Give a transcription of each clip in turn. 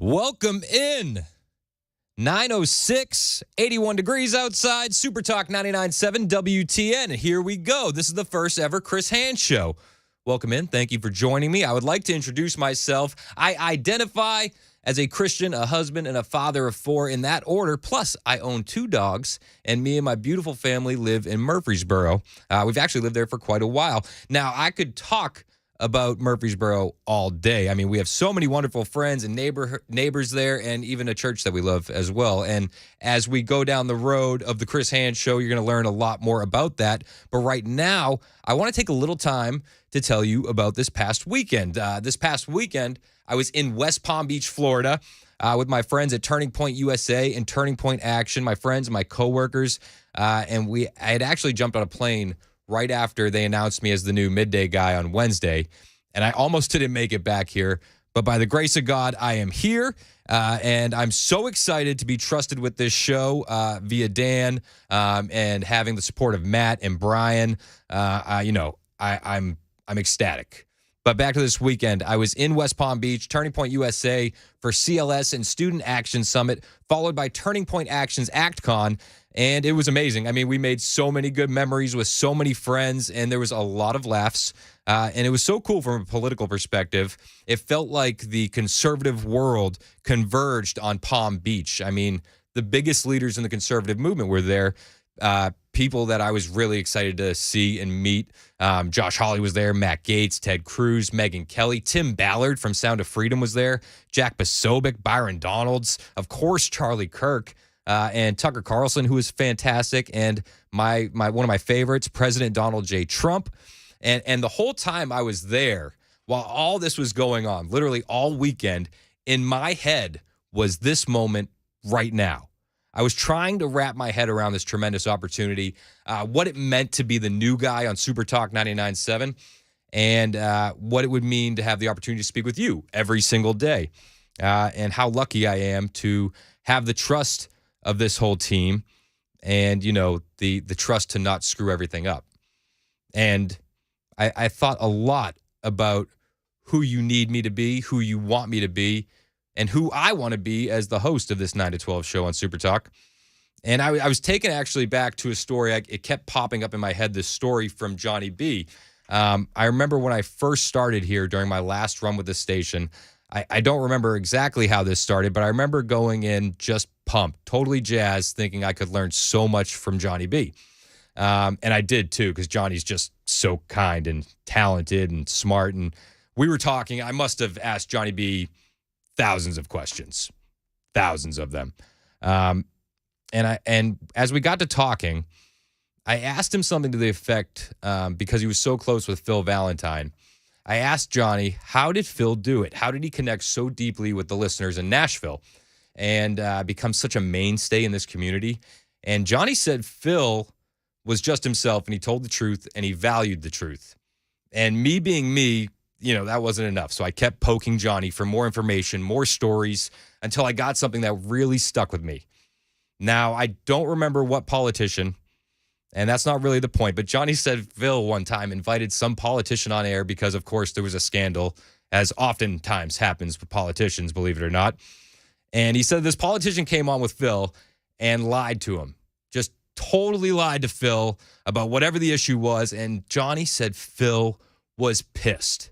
Welcome in. 9:06, 81 degrees outside, Super Talk 99.7 WTN. Here we go. This is the first ever Chris Hand Show. Welcome in. Thank you for joining me. I would like to introduce myself. I identify as a Christian, a husband, and a father of four in that order. Plus, I own 2 dogs, and me and my beautiful family live in Murfreesboro. We've actually lived there for quite a while. Now, I could talk about Murfreesboro all day. I mean, we have so many wonderful friends and neighbors there, and even a church that we love as well. And as we go down the road of the Chris Hand Show, you're going to learn a lot more about that. But right now, I want to take a little time to tell you about this past weekend. This past weekend, I was in West Palm Beach, Florida, with my friends at Turning Point USA and Turning Point Action, my friends, my coworkers, and I had actually jumped on a plane right after they announced me as the new midday guy on Wednesday, and I almost didn't make it back here, but by the grace of God, I am here, and I'm so excited to be trusted with this show via Dan, and having the support of Matt and Brian. I'm ecstatic. But back to this weekend, I was in West Palm Beach, Turning Point USA for CLS and Student Action Summit, followed by Turning Point Action's ActCon, and it was amazing. I mean, we made so many good memories with so many friends, and there was a lot of laughs, and it was so cool from a political perspective. It felt like the conservative world converged on Palm Beach. I mean, the biggest leaders in the conservative movement were there. People that I was really excited to see and meet. Josh Hawley was there, Matt Gaetz, Ted Cruz, Megyn Kelly, Tim Ballard from Sound of Freedom was there, Jack Posobiec, Byron Donalds, of course, Charlie Kirk, and Tucker Carlson, who was fantastic, and my one of my favorites, President Donald J. Trump. And the whole time I was there, while all this was going on, literally all weekend, in my head was this moment right now. I was trying to wrap my head around this tremendous opportunity, what it meant to be the new guy on Super Talk 99.7, and what it would mean to have the opportunity to speak with you every single day, and how lucky I am to have the trust of this whole team and, you know, the trust to not screw everything up. And I thought a lot about who you need me to be, who you want me to be, and who I want to be as the host of this 9 to 12 show on Super Talk. And I was taken actually back to a story. It kept popping up in my head, this story from Johnny B. I remember when I first started here during my last run with the station, I don't remember exactly how this started, but I remember going in just pumped, totally jazzed, thinking I could learn so much from Johnny B. And I did too, because Johnny's just so kind and talented and smart. And we were talking, I must have asked Johnny B thousands of questions, thousands of them. And as we got to talking, I asked him something to the effect, because he was so close with Phil Valentine. I asked Johnny, how did Phil do it? How did he connect so deeply with the listeners in Nashville and become such a mainstay in this community? And Johnny said Phil was just himself, and he told the truth, and he valued the truth. And me being me, you know, that wasn't enough. So I kept poking Johnny for more information, more stories, until I got something that really stuck with me. Now, I don't remember what politician, and that's not really the point, but Johnny said Phil one time invited some politician on air because, of course, there was a scandal, as oftentimes happens with politicians, believe it or not. And he said this politician came on with Phil and lied to him, just totally lied to Phil about whatever the issue was. And Johnny said Phil was pissed.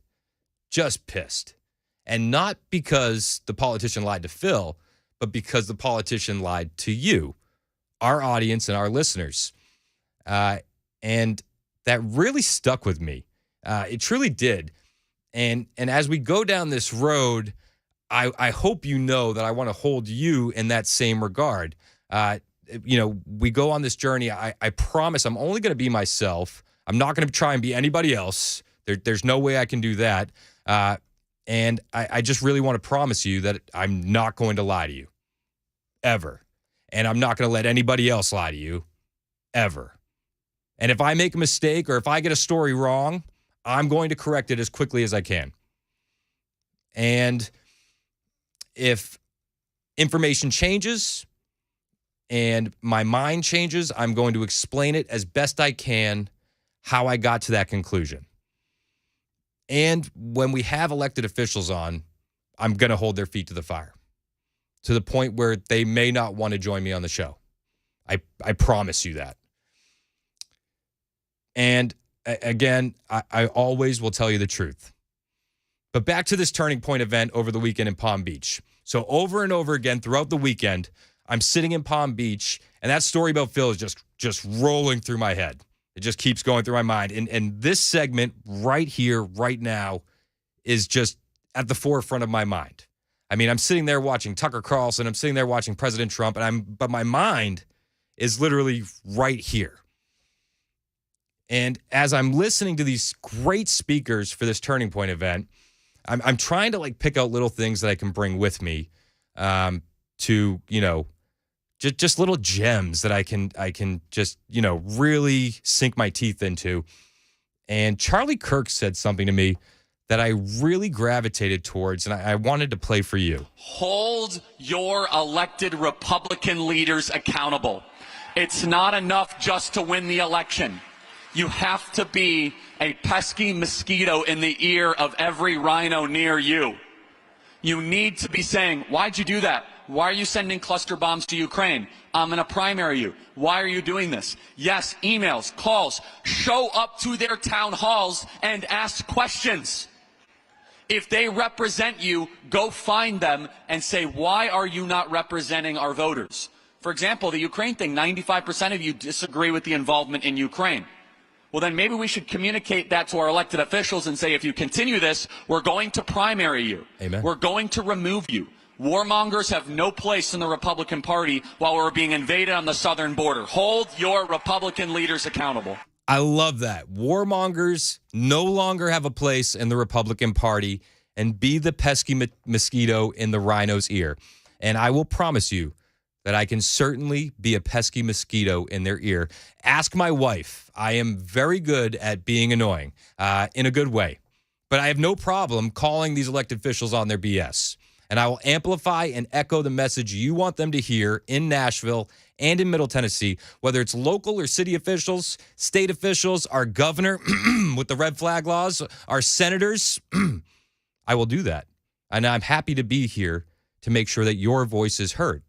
Just pissed. And not because the politician lied to Phil, but because the politician lied to you, our audience and our listeners. And that really stuck with me. It truly did. And as we go down this road, I hope you know that I want to hold you in that same regard. We go on this journey. I promise I'm only going to be myself. I'm not going to try and be anybody else. There's no way I can do that. And I just really want to promise you that I'm not going to lie to you, ever. And I'm not going to let anybody else lie to you, ever. And if I make a mistake or if I get a story wrong, I'm going to correct it as quickly as I can. And if information changes and my mind changes, I'm going to explain it as best I can how I got to that conclusion. And when we have elected officials on, I'm going to hold their feet to the fire. to the point where they may not want to join me on the show. I promise you that. And again, I always will tell you the truth. But back to this Turning Point event over the weekend in Palm Beach. So over and over again throughout the weekend, I'm sitting in Palm Beach, and that story about Phil is just rolling through my head. It just keeps going through my mind. And this segment right here, right now, is just at the forefront of my mind. I mean, I'm sitting there watching Tucker Carlson. I'm sitting there watching President Trump, but my mind is literally right here. And as I'm listening to these great speakers for this Turning Point event, I'm trying to like pick out little things that I can bring with me to, just little gems that I can just, really sink my teeth into. And Charlie Kirk said something to me that I really gravitated towards, and I wanted to play for you. Hold your elected Republican leaders accountable. It's not enough just to win the election. You have to be a pesky mosquito in the ear of every rhino near you. You need to be saying, why'd you do that? Why are you sending cluster bombs to Ukraine? I'm going to primary you. Why are you doing this? Yes, emails, calls. Show up to their town halls and ask questions. If they represent you, go find them and say, why are you not representing our voters? For example, the Ukraine thing, 95% of you disagree with the involvement in Ukraine. Well, then maybe we should communicate that to our elected officials and say, if you continue this, we're going to primary you. Amen. We're going to remove you. Warmongers have no place in the Republican Party while we're being invaded on the southern border. Hold your Republican leaders accountable. I love that. Warmongers no longer have a place in the Republican Party, and be the pesky mosquito in the rhino's ear. And I will promise you that I can certainly be a pesky mosquito in their ear. Ask my wife. I am very good at being annoying, in a good way. But I have no problem calling these elected officials on their BS. And I will amplify and echo the message you want them to hear in Nashville and in Middle Tennessee, whether it's local or city officials, state officials, our governor with the red flag laws, our senators. I will do that. And I'm happy to be here to make sure that your voice is heard.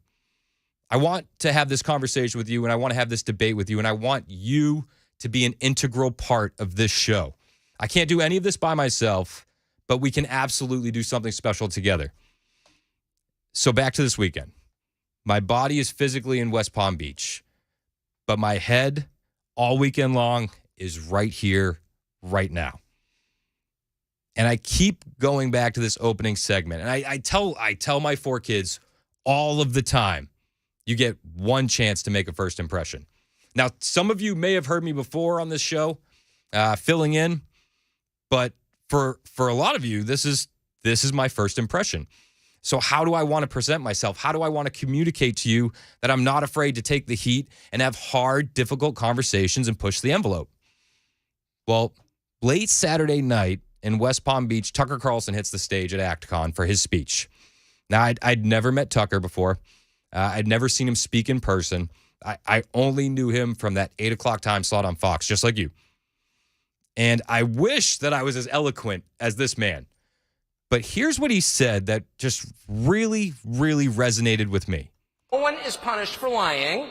I want to have this conversation with you, and I want to have this debate with you, and I want you to be an integral part of this show. I can't do any of this by myself, but we can absolutely do something special together. So back to this weekend. My body is physically in West Palm Beach, but my head all weekend long is right here, right now. And I keep going back to this opening segment. And I tell my 4 kids all of the time, you get one chance to make a first impression. Now, some of you may have heard me before on this show, filling in, but for a lot of you, this is my first impression. So how do I want to present myself? How do I want to communicate to you that I'm not afraid to take the heat and have hard, difficult conversations and push the envelope? Well, late Saturday night in West Palm Beach, Tucker Carlson hits the stage at ActCon for his speech. Now, I'd never met Tucker before. I'd never seen him speak in person. I only knew him from that 8 o'clock time slot on Fox, just like you. And I wish that I was as eloquent as this man. But here's what he said that just really, really resonated with me. No one is punished for lying.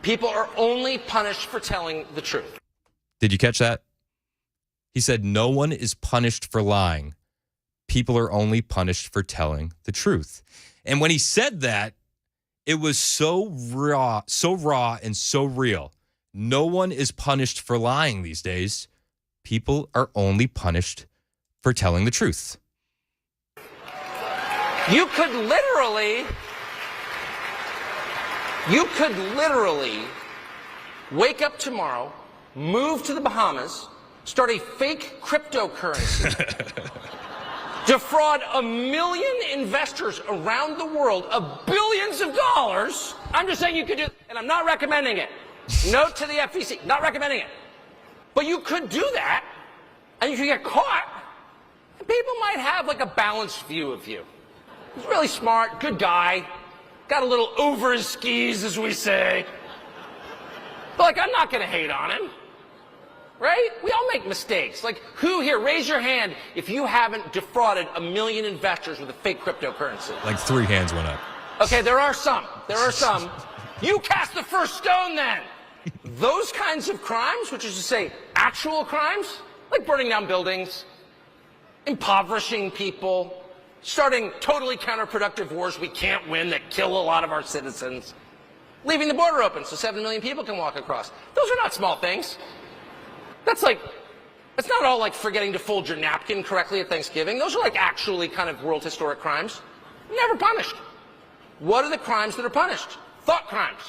People are only punished for telling the truth. Did you catch that? He said, no one is punished for lying. People are only punished for telling the truth. And when he said that, it was so raw and so real. No one is punished for lying these days. People are only punished for telling the truth. You could literally wake up tomorrow, move to the Bahamas, start a fake cryptocurrency, defraud 1 million investors around the world of billions of dollars. I'm just saying you could do, and I'm not recommending it. Note to the FEC, not recommending it. But you could do that, and you could get caught, and people might have like a balanced view of you. He's really smart, good guy, got a little over his skis, as we say. But, like, I'm not going to hate on him, right? We all make mistakes. Like, who here, raise your hand if you haven't defrauded 1 million investors with a fake cryptocurrency. Like 3 hands went up. Okay, there are some. There are some. You cast the first stone then. Those kinds of crimes, which is to say actual crimes, like burning down buildings, impoverishing people, starting totally counterproductive wars we can't win that kill a lot of our citizens, leaving the border open so 7 million people can walk across. Those are not small things. That's not all like forgetting to fold your napkin correctly at Thanksgiving. Those are like actually kind of world historic crimes. Never punished. What are the crimes that are punished? Thought crimes.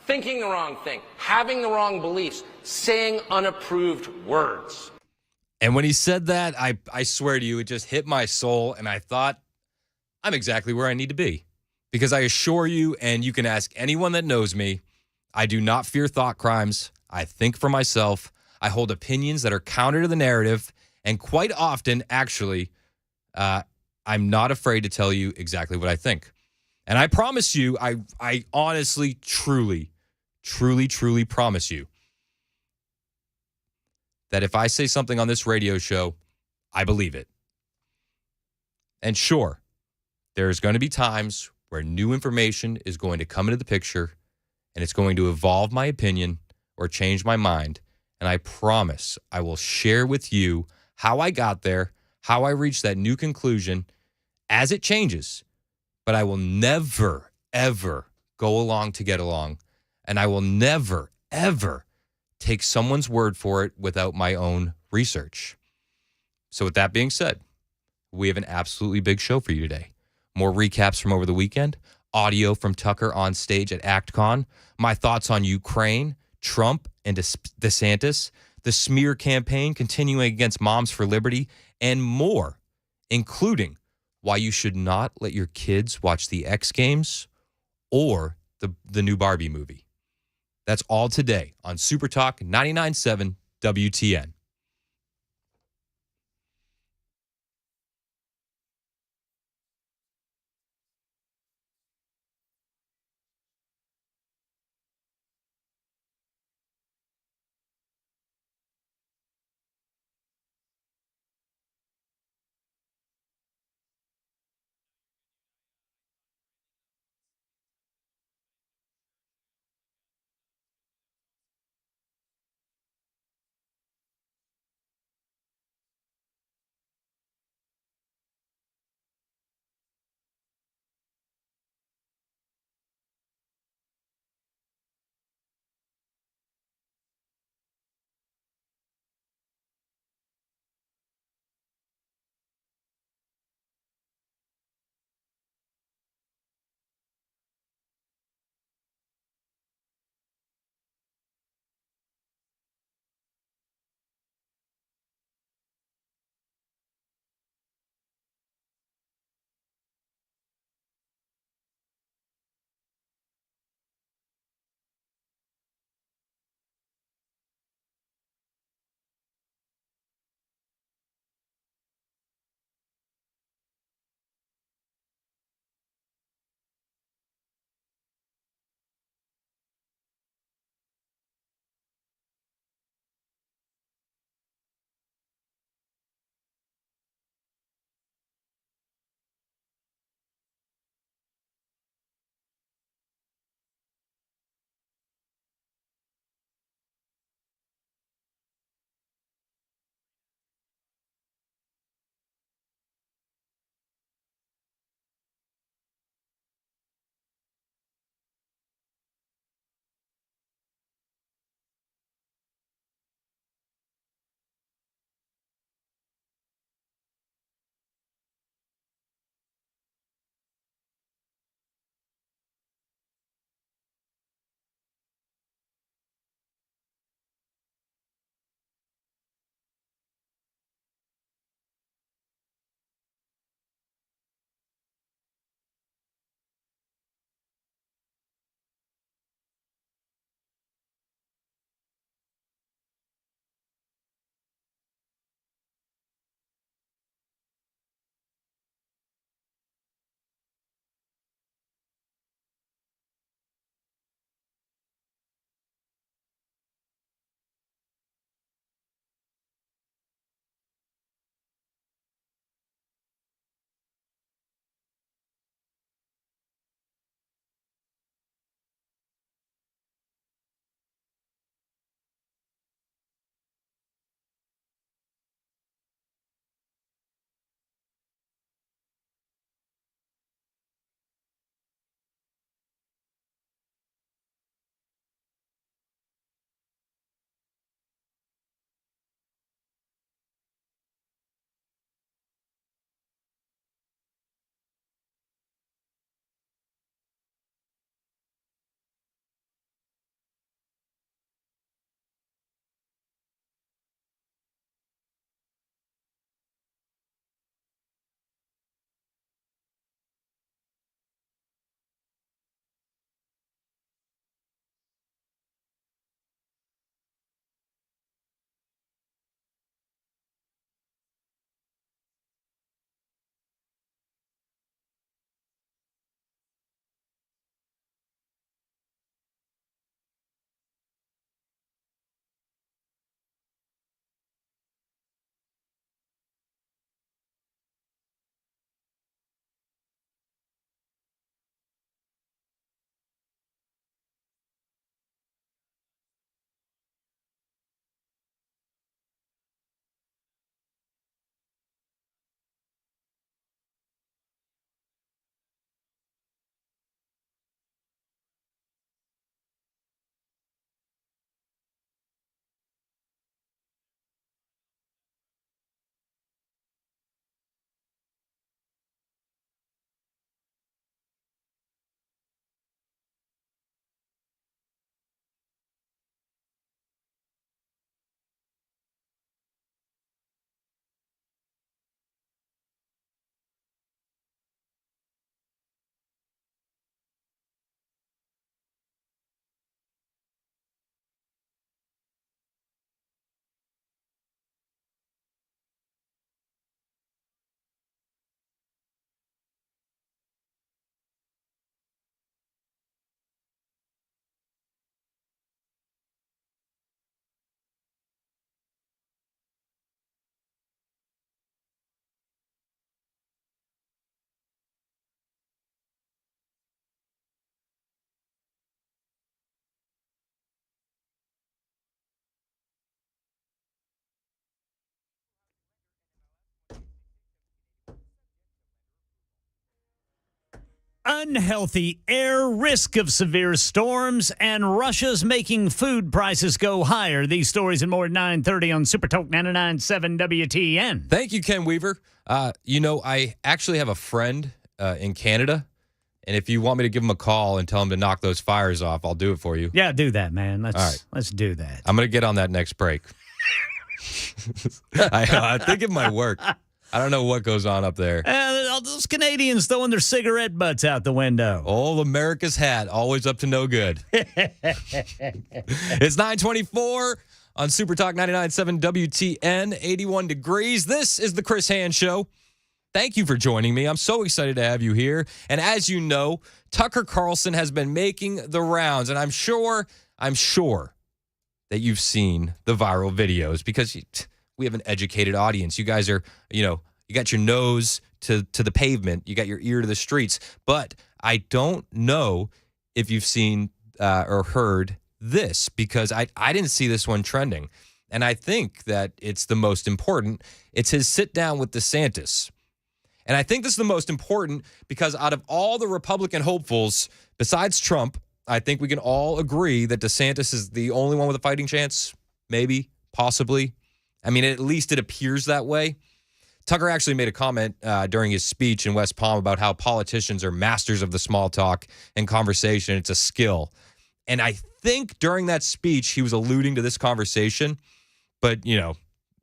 Thinking the wrong thing, having the wrong beliefs, saying unapproved words. And when he said that, I swear to you, it just hit my soul. And I thought, I'm exactly where I need to be. Because I assure you, and you can ask anyone that knows me, I do not fear thought crimes. I think for myself. I hold opinions that are counter to the narrative. And quite often, actually, I'm not afraid to tell you exactly what I think. And I promise you, I honestly, truly promise you that if I say something on this radio show, I believe it. And sure, there's going to be times where new information is going to come into the picture and it's going to evolve my opinion or change my mind. And I promise I will share with you how I got there, how I reached that new conclusion as it changes. But I will never, ever go along to get along. And I will never, ever take someone's word for it without my own research. So with that being said, we have an absolutely big show for you today. More recaps from over the weekend, audio from Tucker on stage at ActCon, my thoughts on Ukraine, Trump and DeSantis, the smear campaign continuing against Moms for Liberty, and more, including why you should not let your kids watch the X Games or the new Barbie movie. That's all today on Super Talk 99.7 WTN. unhealthy air, risk of severe storms, and Russia's making food prices go higher. These stories and more at 9:30 on Super Talk 99.7 WTN. Thank you, Ken Weaver. I actually have a friend in Canada, and if you want me to give him a call and tell him to knock those fires off, I'll do it for you. Yeah, do that, man. All right. Let's do that. I'm going to get on that next break. I think it might work. I don't know what goes on up there. All those Canadians throwing their cigarette butts out the window. Old America's hat, always up to no good. It's 9:24 on Super Talk 99.7 WTN, 81 degrees. This is the Chris Hand Show. Thank you for joining me. I'm so excited to have you here. And as you know, Tucker Carlson has been making the rounds, and I'm sure that you've seen the viral videos because we have an educated audience. You guys are, you got your nose to the pavement. You got your ear to the streets. But I don't know if you've seen or heard this because I didn't see this one trending. And I think that it's the most important. It's his sit down with DeSantis. And I think this is the most important because out of all the Republican hopefuls, besides Trump, I think we can all agree that DeSantis is the only one with a fighting chance. Maybe, possibly. I mean, at least it appears that way. Tucker actually made a comment during his speech in West Palm about how politicians are masters of the small talk and conversation. It's a skill. And I think during that speech, he was alluding to this conversation. But,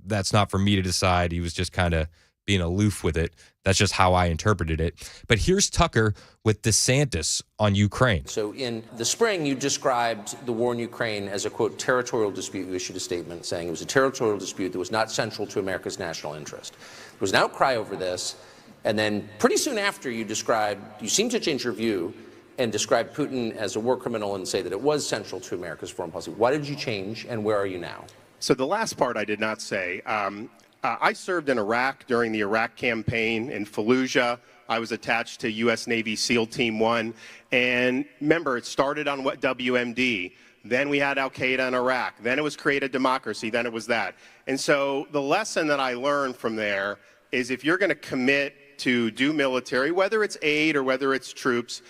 that's not for me to decide. He was just kind of being aloof with it. That's just how I interpreted it. But here's Tucker with DeSantis on Ukraine. So in the spring, you described the war in Ukraine as a, quote, territorial dispute. You issued a statement saying it was a territorial dispute that was not central to America's national interest. There was an outcry over this. And then pretty soon after, you seemed to change your view and describe Putin as a war criminal and say that it was central to America's foreign policy. Why did you change, and where are you now? So the last part I did not say. I served in Iraq during the Iraq campaign in Fallujah. I was attached to U.S. Navy SEAL Team 1. And remember, it started on what WMD. Then we had al-Qaeda in Iraq. Then it was create a democracy. Then it was that. And so the lesson that I learned from there is if you're going to commit to do military, whether it's aid or whether it's troops,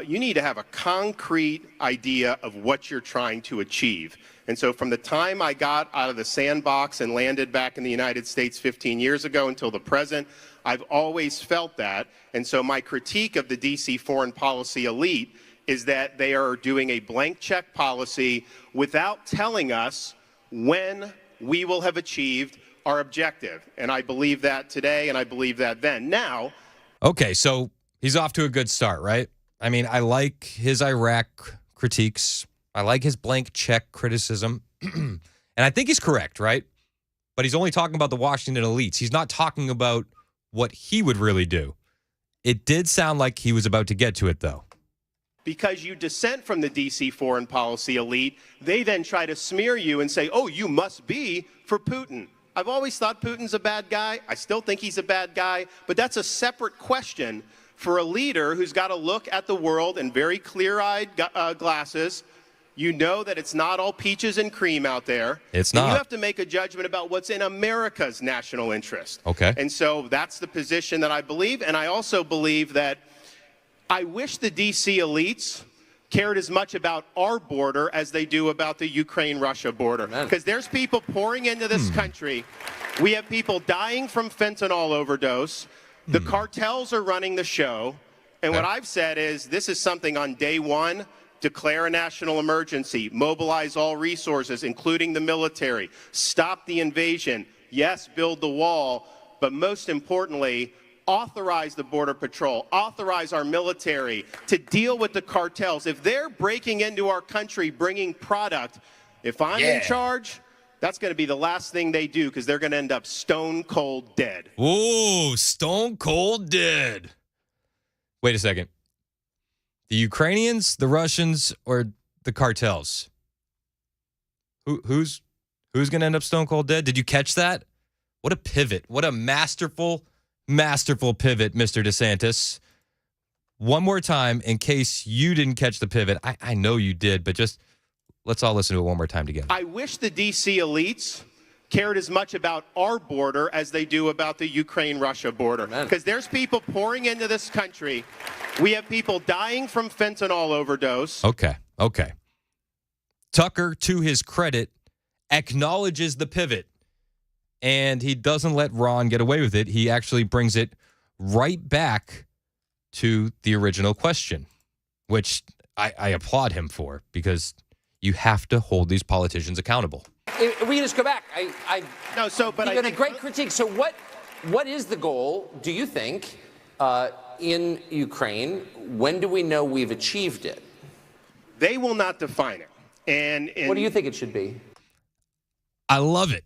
you need to have a concrete idea of what you're trying to achieve. And so from the time I got out of the sandbox and landed back in the United States 15 years ago until the present, I've always felt that. And so my critique of the D.C. foreign policy elite is that they are doing a blank check policy without telling us when we will have achieved our objective. And I believe that today, and I believe that then. Now. Okay, so he's off to a good start, right? I mean, I like his Iraq critiques. I like his blank check criticism. And I think he's correct, right? But he's only talking about the Washington elites. He's not talking about what he would really do. It did sound like he was about to get to it, though. Because you dissent from the D.C. foreign policy elite, they then try to smear you and say, oh, you must be for Putin. I've always thought Putin's a bad guy. I still think he's a bad guy. But that's a separate question for a leader who's got to look at the world in very clear-eyed glasses. You know that it's not all peaches and cream out there. It's not. And you have to make a judgment about what's in America's national interest. Okay. And so that's the position that I believe. And I also believe that I wish the D.C. elites cared as much about our border as they do about the Ukraine-Russia border. Because there's people pouring into this country. We have people dying from fentanyl overdose. The cartels are running the show. And what I've said is this is something on day one. Declare a national emergency, mobilize all resources, including the military, stop the invasion, yes, build the wall, but most importantly, authorize the Border Patrol, authorize our military to deal with the cartels. If they're breaking into our country, bringing product, if I'm in charge, that's going to be the last thing they do because they're going to end up stone cold dead. Ooh, stone cold dead. Wait a second. The Ukrainians, the Russians, or the cartels? Who's going to end up stone cold dead? Did you catch that? What a pivot. What a masterful pivot, Mr. DeSantis. One more time, in case you didn't catch the pivot. I know you did, but just let's all listen to it one more time together. I wish the D.C. elites cared as much about our border as they do about the Ukraine-Russia border. Because there's people pouring into this country. We have people dying from fentanyl overdose. Okay. Tucker, to his credit, acknowledges the pivot, and he doesn't let Ron get away with it. He actually brings it right back to the original question, which I applaud him for, because you have to hold these politicians accountable. If we just go back. You had a great critique. So what is the goal, do you think, in Ukraine? When do we know we've achieved it? They will not define it. And what do you think it should be? I love it.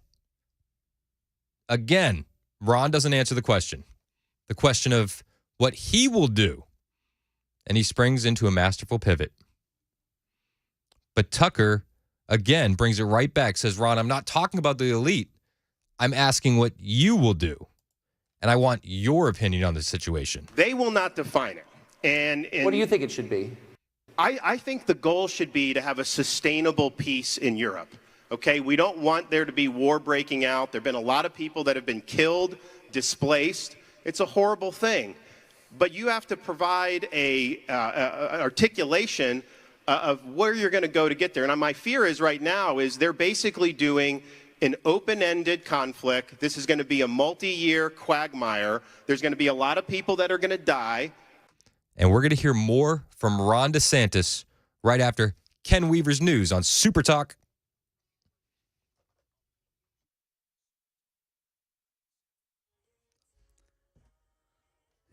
Again, Ron doesn't answer the question of what he will do. And he springs into a masterful pivot. But Tucker, again, brings it right back, says, Ron, I'm not talking about the elite. I'm asking what you will do. And I want your opinion on the situation. They will not define it. And what do you think it should be? I think the goal should be to have a sustainable peace in Europe. Okay, we don't want there to be war breaking out. There have been a lot of people that have been killed, displaced. It's a horrible thing. But you have to provide an articulation of where you're going to go to get there. And my fear is right now is they're basically doing an open-ended conflict. This is going to be a multi-year quagmire. There's going to be a lot of people that are going to die. And we're going to hear more from Ron DeSantis right after Ken Weaver's news on Super Talk.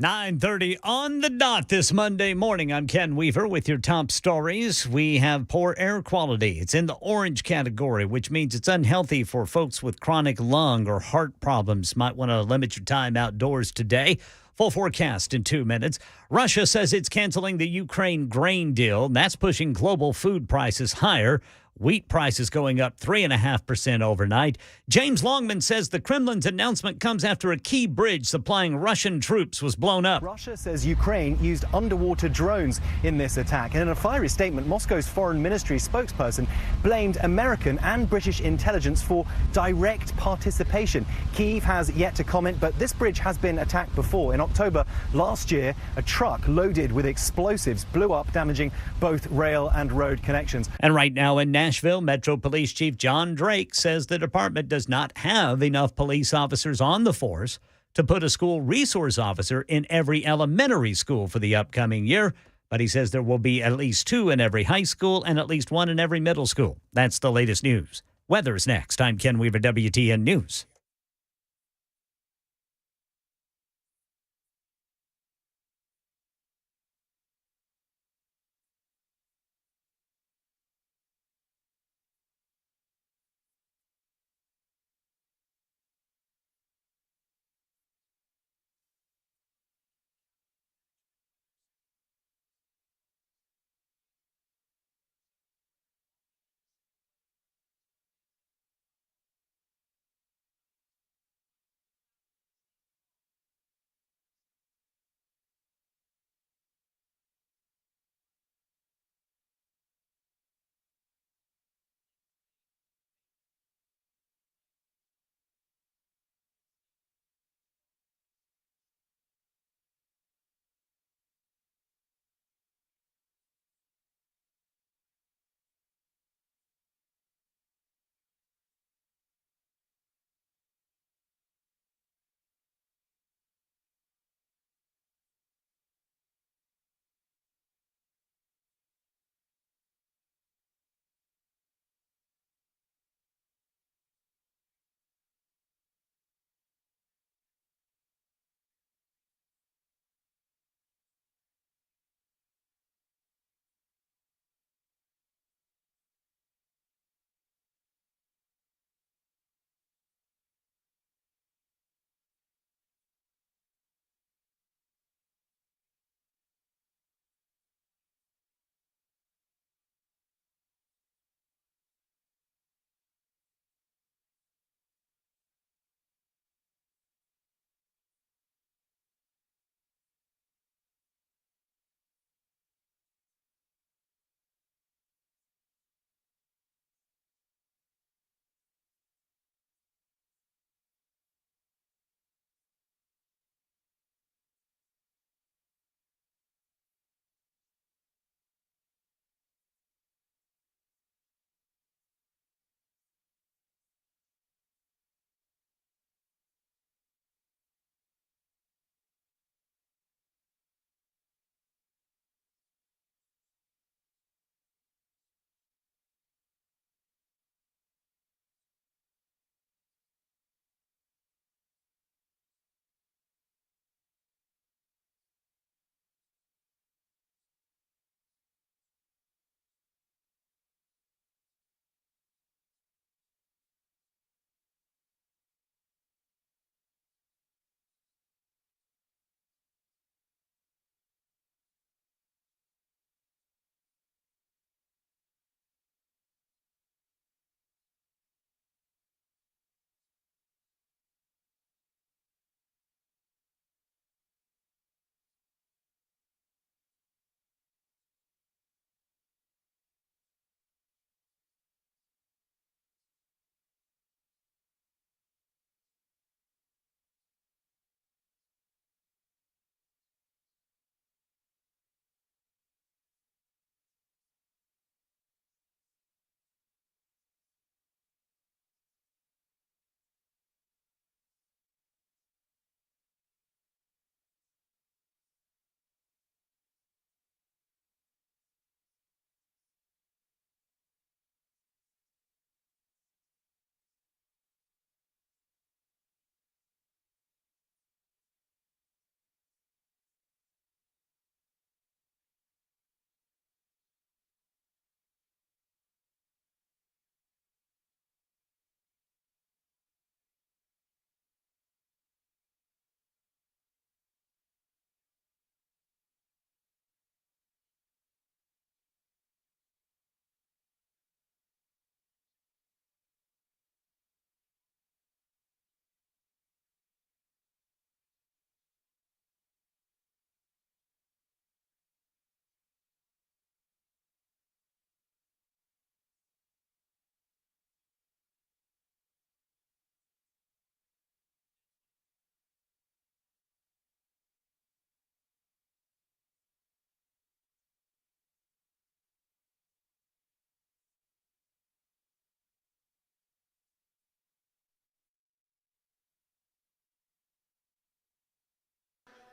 "9:30 on the dot this Monday morning. I'm Ken Weaver with your top stories. We have poor air quality. It's in the orange category, which means it's unhealthy for folks with chronic lung or heart problems. Might want to limit your time outdoors today. Full forecast in 2 minutes. Russia says it's canceling the Ukraine grain deal. That's pushing global food prices higher. Wheat prices going up 3.5% overnight. James Longman says the Kremlin's announcement comes after a key bridge supplying Russian troops was blown up. Russia says Ukraine used underwater drones in this attack. And in a fiery statement, Moscow's foreign ministry spokesperson blamed American and British intelligence for direct participation. Kyiv has yet to comment, but this bridge has been attacked before. In October last year, a truck loaded with explosives blew up, damaging both rail and road connections. And right now in Nashville, Metro Police Chief John Drake says the department does not have enough police officers on the force to put a school resource officer in every elementary school for the upcoming year. But he says there will be at least 2 in every high school and at least 1 in every middle school. That's the latest news. Weather's next. I'm Ken Weaver, WTN News.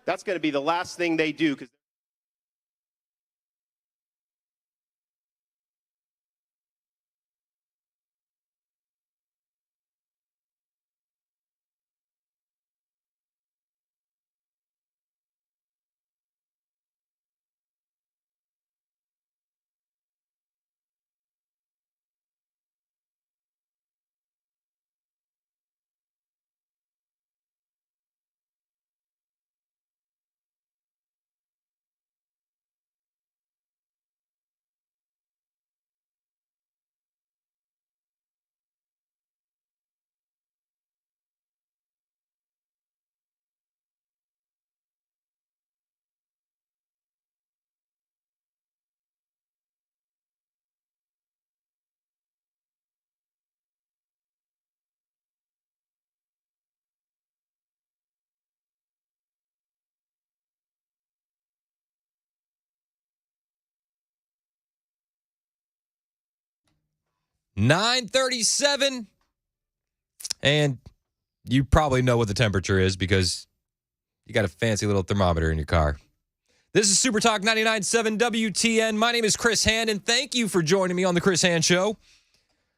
that's going to be the last thing they do. Because $9:37, and you probably know what the temperature is because you got a fancy little thermometer in your car. This is Super Talk 99.7 WTN. My name is Chris Hand, and thank you for joining me on the Chris Hand Show.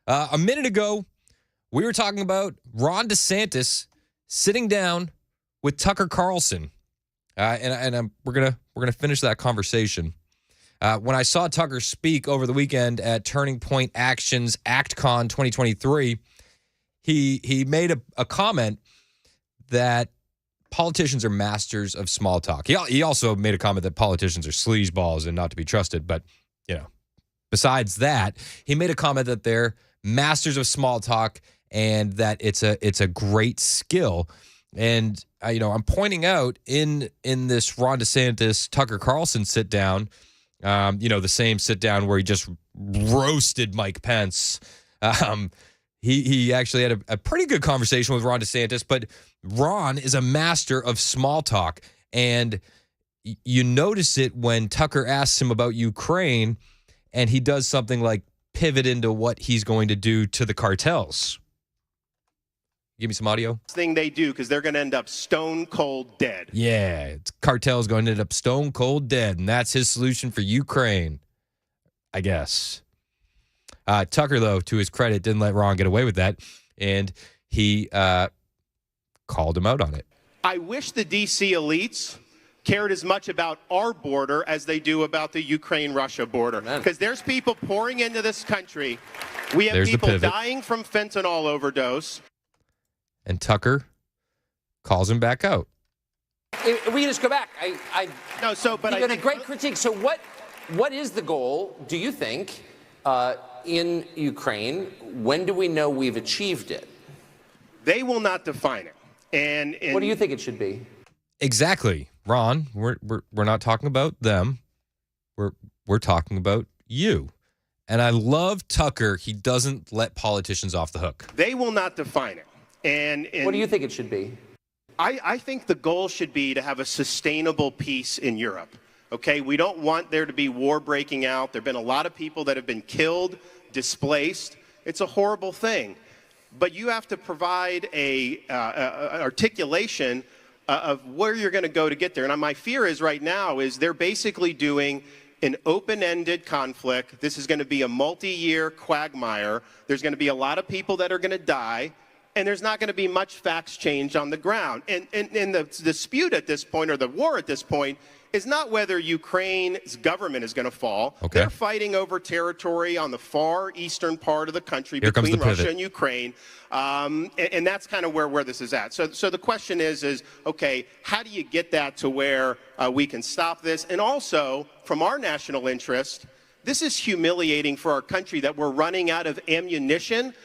A minute ago, we were talking about Ron DeSantis sitting down with Tucker Carlson, we're gonna finish that conversation. When I saw Tucker speak over the weekend at Turning Point Actions ActCon 2023, he made a comment that politicians are masters of small talk. He also made a comment that politicians are sleazeballs and not to be trusted. But, besides that, he made a comment that they're masters of small talk and that it's a great skill. And, I'm pointing out in this Ron DeSantis, Tucker Carlson sit down, the same sit down where he just roasted Mike Pence. He actually had a pretty good conversation with Ron DeSantis, but Ron is a master of small talk. And you notice it when Tucker asks him about Ukraine and he does something like pivot into what he's going to do to the cartels. Give me some audio. thing they do, because they're going to end up stone cold dead. Yeah, cartel's going to end up stone cold dead, and that's his solution for Ukraine, I guess. Tucker, though, to his credit, didn't let Ron get away with that, and he called him out on it. I wish the D.C. elites cared as much about our border as they do about the Ukraine-Russia border. Because there's people pouring into this country. We have people dying from fentanyl overdose. And Tucker calls him back out. If we can just go back. No, so, but you got a great critique. So what is the goal, do you think, in Ukraine? When do we know we've achieved it? They will not define it. And what do you think it should be? Exactly, Ron. We're not talking about them. We're talking about you. And I love Tucker. He doesn't let politicians off the hook. They will not define it. And what do you think it should be? I think the goal should be to have a sustainable peace in Europe. Okay, we don't want there to be war breaking out. There have been a lot of people that have been killed, displaced. It's a horrible thing. But you have to provide an articulation of where you're going to go to get there. And my fear is right now is they're basically doing an open-ended conflict. This is going to be a multi-year quagmire. There's going to be a lot of people that are going to die. And there's not going to be much facts change on the ground. And the dispute at this point, or the war at this point, is not whether Ukraine's government is going to fall. Okay. They're fighting over territory on the far eastern part of the country between Russia and Ukraine. And that's kind of where this is at. So the question is, okay, how do you get that to where we can stop this? And also, from our national interest, this is humiliating for our country that we're running out of ammunition.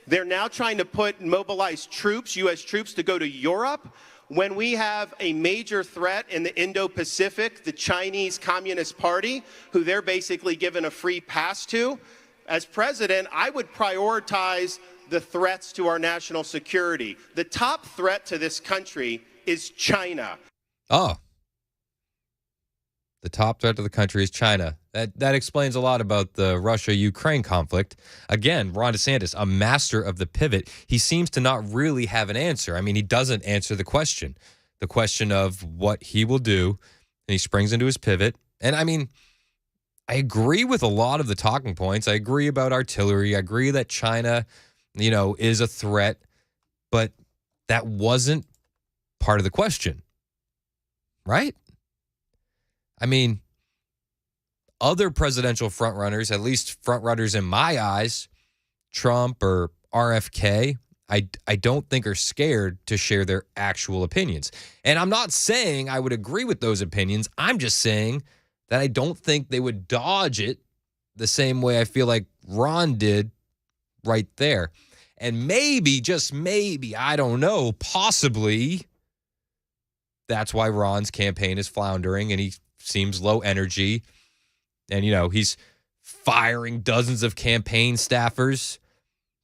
They're now trying to mobilize troops, U.S. troops, to go to Europe when we have a major threat in the Indo-Pacific, the Chinese Communist Party, who they're basically given a free pass to. As president, I would prioritize the threats to our national security. The top threat to this country is China. Oh. The top threat to the country is China. That explains a lot about the Russia-Ukraine conflict. Again, Ron DeSantis, a master of the pivot. He seems to not really have an answer. I mean, he doesn't answer the question. the question of what he will do, and he springs into his pivot. And I mean, I agree with a lot of the talking points. I agree about artillery. I agree that China, is a threat, but that wasn't part of the question, right? I mean, other presidential frontrunners, at least frontrunners in my eyes, Trump or RFK, I don't think are scared to share their actual opinions. And I'm not saying I would agree with those opinions. I'm just saying that I don't think they would dodge it the same way I feel like Ron did right there. And maybe, just maybe, I don't know, possibly that's why Ron's campaign is floundering and he seems low energy. And, he's firing dozens of campaign staffers.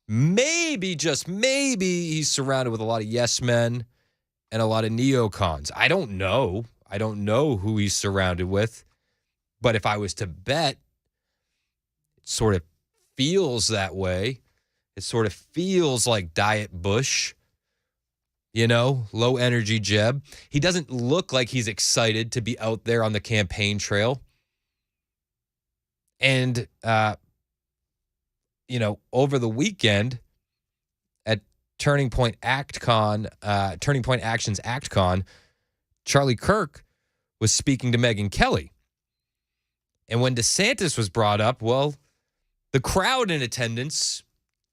Maybe, just maybe, he's surrounded with a lot of yes men and a lot of neocons. I don't know. I don't know who he's surrounded with. But if I was to bet, it sort of feels that way. It sort of feels like Diet Bush, low energy Jeb. He doesn't look like he's excited to be out there on the campaign trail. And, over the weekend at Turning Point Actions ActCon, Charlie Kirk was speaking to Megyn Kelly. And when DeSantis was brought up, well, the crowd in attendance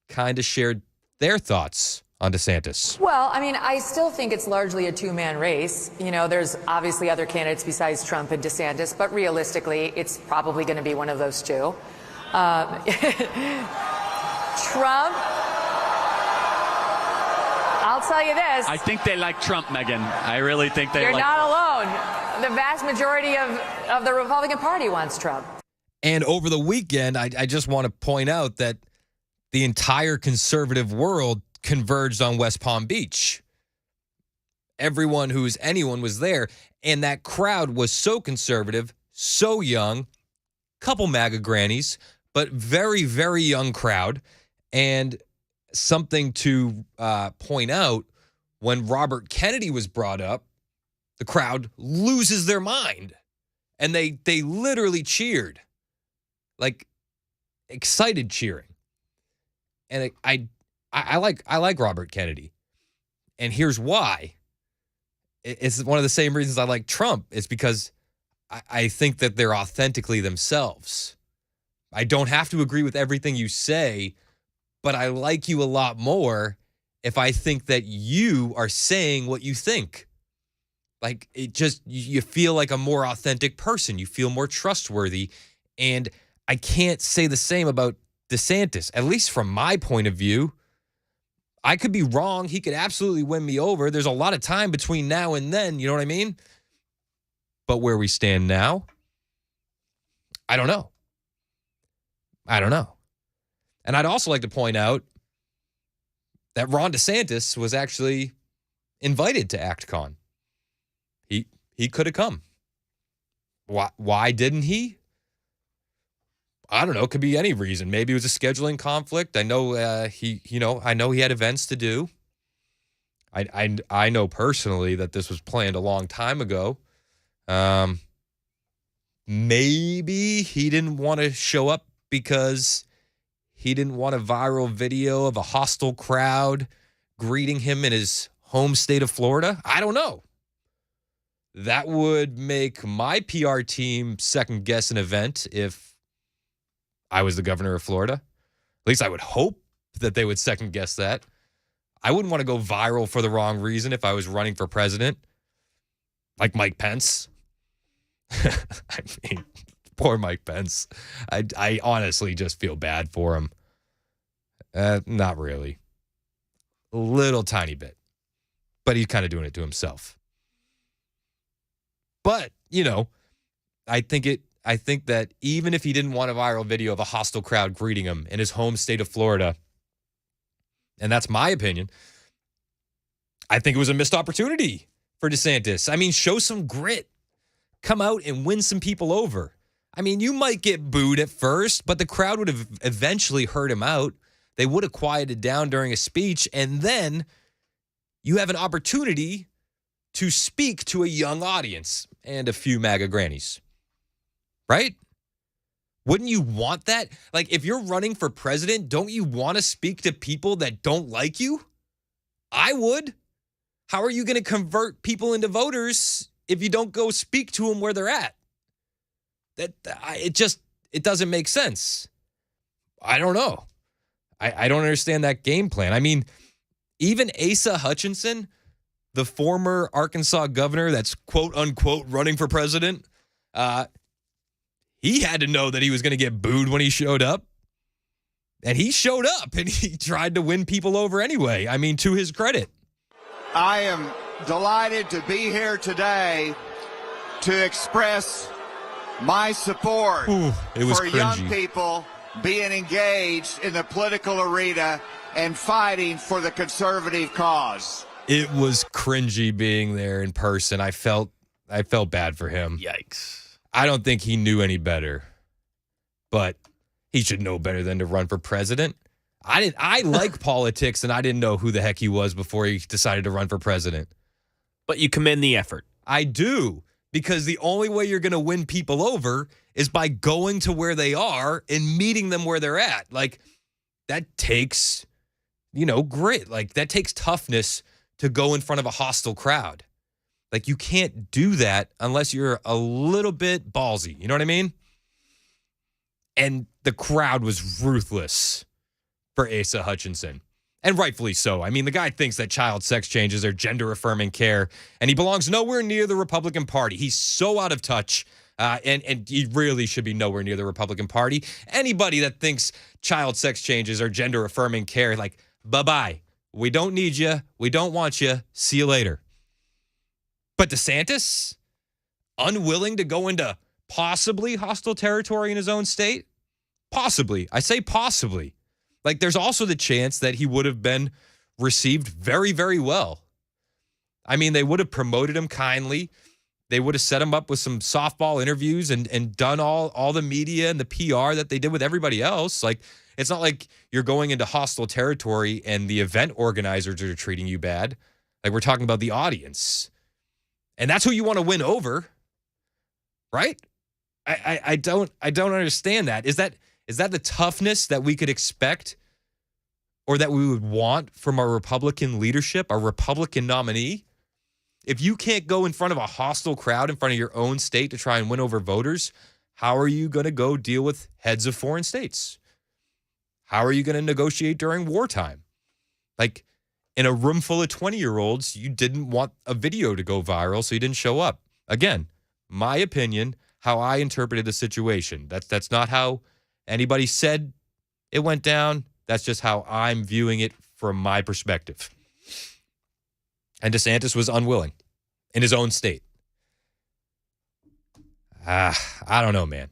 kind of shared their thoughts on DeSantis. Well, I mean, I still think it's largely a two-man race. There's obviously other candidates besides Trump and DeSantis, but realistically, it's probably going to be one of those two. Trump, I'll tell you this. I think they like Trump, Megyn. I really think they You're like not alone. The vast majority of the Republican Party wants Trump. And over the weekend, I just want to point out that the entire conservative world converged on West Palm Beach. Anyone was there. And that crowd was so conservative, so young, couple MAGA grannies, but very, very young crowd. And something to point out, when Robert Kennedy was brought up, the crowd loses their mind. And they literally cheered, like excited cheering. And I like Robert Kennedy. And here's why. It's one of the same reasons I like Trump. It's because I think that they're authentically themselves. I don't have to agree with everything you say, but I like you a lot more if I think that you are saying what you think. Like, you feel like a more authentic person. You feel more trustworthy. And I can't say the same about DeSantis, at least from my point of view. I could be wrong. He could absolutely win me over. There's a lot of time between now and then. You know what I mean? But where we stand now, I don't know. And I'd also like to point out that Ron DeSantis was actually invited to ActCon. He could have come. Why didn't he? I don't know. It could be any reason. Maybe it was a scheduling conflict. I know I know he had events to do. I know personally that this was planned a long time ago. Maybe he didn't want to show up because he didn't want a viral video of a hostile crowd greeting him in his home state of Florida. I don't know. That would make my PR team second guess an event if I was the governor of Florida. At least I would hope that they would second guess that. I wouldn't want to go viral for the wrong reason if I was running for president, like Mike Pence. I mean, poor Mike Pence. I honestly just feel bad for him. Not really. A little tiny bit. But he's kind of doing it to himself. But, I think that even if he didn't want a viral video of a hostile crowd greeting him in his home state of Florida, and that's my opinion, I think it was a missed opportunity for DeSantis. I mean, show some grit. Come out and win some people over. I mean, you might get booed at first, but the crowd would have eventually heard him out. They would have quieted down during a speech, and then you have an opportunity to speak to a young audience and a few MAGA grannies. Right? Wouldn't you want that? Like, if you're running for president, don't you want to speak to people that don't like you? I would. How are you going to convert people into voters if you don't go speak to them where they're at? It doesn't make sense. I don't know. I don't understand that game plan. I mean, even Asa Hutchinson, the former Arkansas governor that's quote unquote running for president, he had to know that he was going to get booed when he showed up. And he showed up and he tried to win people over anyway. I mean, to his credit. I am delighted to be here today to express my support for young people being engaged in the political arena and fighting for the conservative cause. It was cringy being there in person. I felt bad for him. Yikes. I don't think he knew any better, but he should know better than to run for president. I like politics, and I didn't know who the heck he was before he decided to run for president. But you commend the effort. I do, because the only way you're going to win people over is by going to where they are and meeting them where they're at. Like, that takes, grit. Like, that takes toughness to go in front of a hostile crowd. Like, you can't do that unless you're a little bit ballsy. You know what I mean? And the crowd was ruthless for Asa Hutchinson. And rightfully so. I mean, the guy thinks that child sex changes are gender-affirming care, and he belongs nowhere near the Republican Party. He's so out of touch, and he really should be nowhere near the Republican Party. Anybody that thinks child sex changes are gender-affirming care, like, bye-bye. We don't need you. We don't want you. See you later. But DeSantis, unwilling to go into possibly hostile territory in his own state? Possibly. I say possibly. Like, there's also the chance that he would have been received very, very well. I mean, they would have promoted him kindly. They would have set him up with some softball interviews and done all the media and the PR that they did with everybody else. Like, it's not like you're going into hostile territory and the event organizers are treating you bad. Like, we're talking about the audience. And that's who you want to win over, right? I don't understand that. Is that the toughness that we could expect or that we would want from our Republican leadership, our Republican nominee? If you can't go in front of a hostile crowd in front of your own state to try and win over voters, how are you going to go deal with heads of foreign states? How are you going to negotiate during wartime? Like, in a room full of 20-year-olds, you didn't want a video to go viral, so you didn't show up. Again, my opinion, how I interpreted the situation. That's not how anybody said it went down. That's just how I'm viewing it from my perspective. And DeSantis was unwilling in his own state. I don't know, man.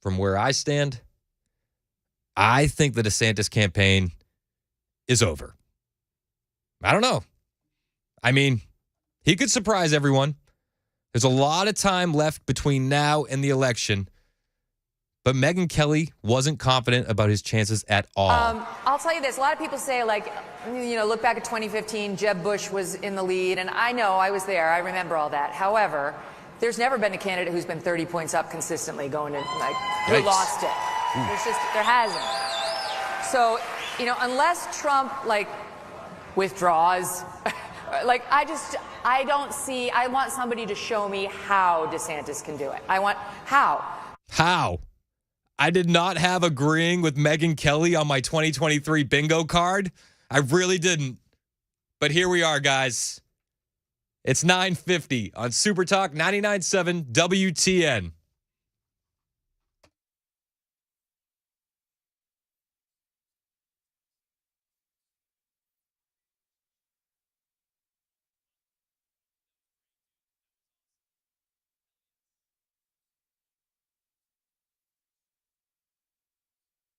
From where I stand, I think the DeSantis campaign is over. I don't know. I mean, he could surprise everyone. There's a lot of time left between now and the election. But Megyn Kelly wasn't confident about his chances at all. I'll tell you this. A lot of people say, like, look back at 2015, Jeb Bush was in the lead. And I know, I was there. I remember all that. However, there's never been a candidate who's been 30 points up consistently going in, like, who lost it. There hasn't. So, unless Trump, withdraws, I don't see, I want somebody to show me how DeSantis can do it. How? How? I did not have agreeing with Megyn Kelly on my 2023 bingo card. I really didn't. But here we are, guys. It's 9:50 on Super Talk 99.7 WTN.